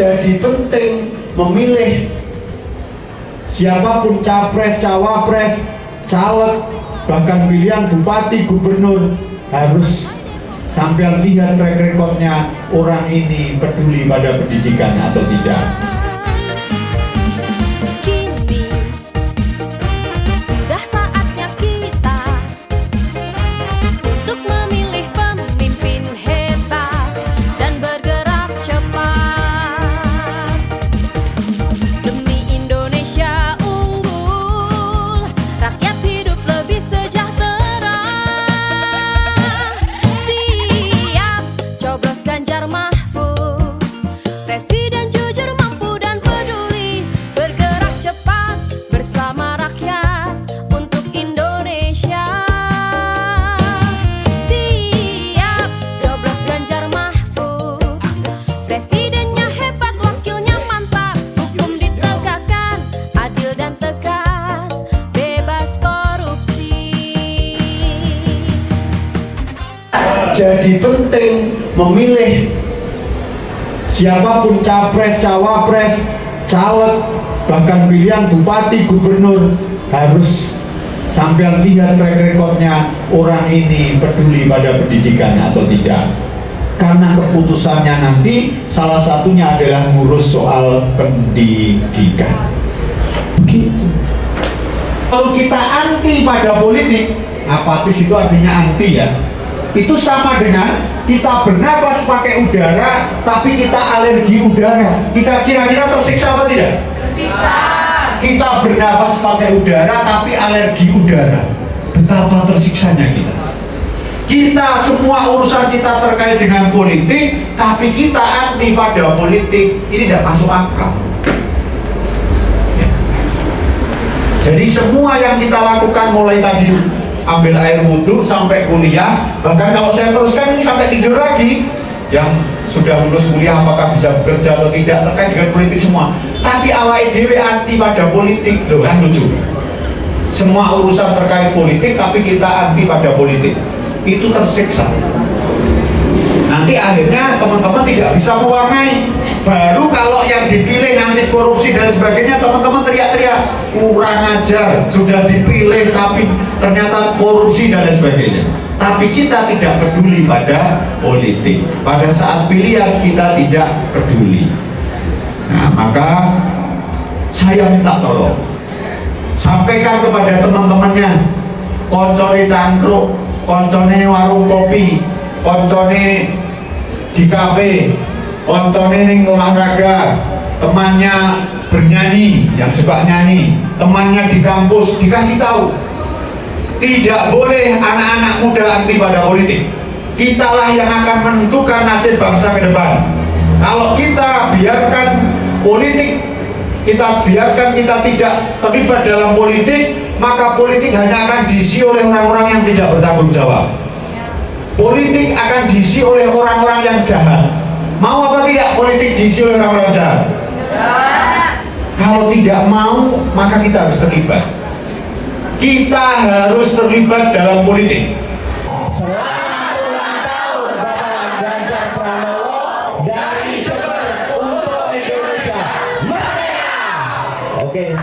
Jadi penting memilih siapapun capres, cawapres, caleg, bahkan pilihan bupati, gubernur, harus sampai lihat track recordnya orang ini peduli pada pendidikan atau tidak. Jadi penting memilih siapapun capres, cawapres, caleg, bahkan pilihan bupati, gubernur, harus sampai lihat track recordnya orang ini peduli pada pendidikan atau tidak. Karena keputusannya nanti salah satunya adalah ngurus soal pendidikan. Begitu. Kalau kita anti pada politik, apatis itu artinya anti ya. Itu sama dengan kita bernafas pakai udara tapi kita alergi udara. Kita kira-kira tersiksa apa tidak? Tersiksa. Kita bernafas pakai udara tapi alergi udara. Betapa tersiksanya kita. Kita semua urusan kita terkait dengan politik tapi kita anti pada politik. Ini tidak masuk akal. Jadi semua yang kita lakukan mulai tadi ambil air wudhu sampai kuliah, bahkan kalau saya teruskan ini sampai tidur lagi, yang sudah lulus kuliah apakah bisa bekerja atau tidak terkait dengan politik semua. Tapi awake dhewe anti pada politik, loh kan lucu. Semua urusan terkait politik tapi kita anti pada politik, itu tersiksa. Nanti akhirnya teman-teman tidak bisa mewarnai. Baru kalau yang dipilih nanti korupsi dan sebagainya, teman-teman teriak-teriak kurang ajar, sudah dipilih tapi ternyata korupsi dan sebagainya. Tapi kita tidak peduli pada politik. Pada saat pilihan kita tidak peduli. Nah, maka saya minta tolong sampaikan kepada teman-temannya, koncone cangkruk, koncone warung kopi, koncone di kafe, koncone ning olahraga, temannya bernyanyi, yang suka nyanyi, temannya di kampus, dikasih tahu tidak boleh anak-anak muda anti pada politik. Kitalah yang akan menentukan nasib bangsa ke depan. Kalau kita biarkan politik, kita biarkan kita tidak terlibat dalam politik, maka politik hanya akan diisi oleh orang-orang yang tidak bertanggung jawab. Politik akan diisi oleh orang-orang yang jahat. Mau apa tidak politik diisi oleh orang-orang jahat? Kalau tidak mau, maka kita harus terlibat. Kita harus terlibat dalam politik. Selamat ulang tahun Bapak Ganjar Pranowo dari Jember untuk Indonesia Merdeka. Oke.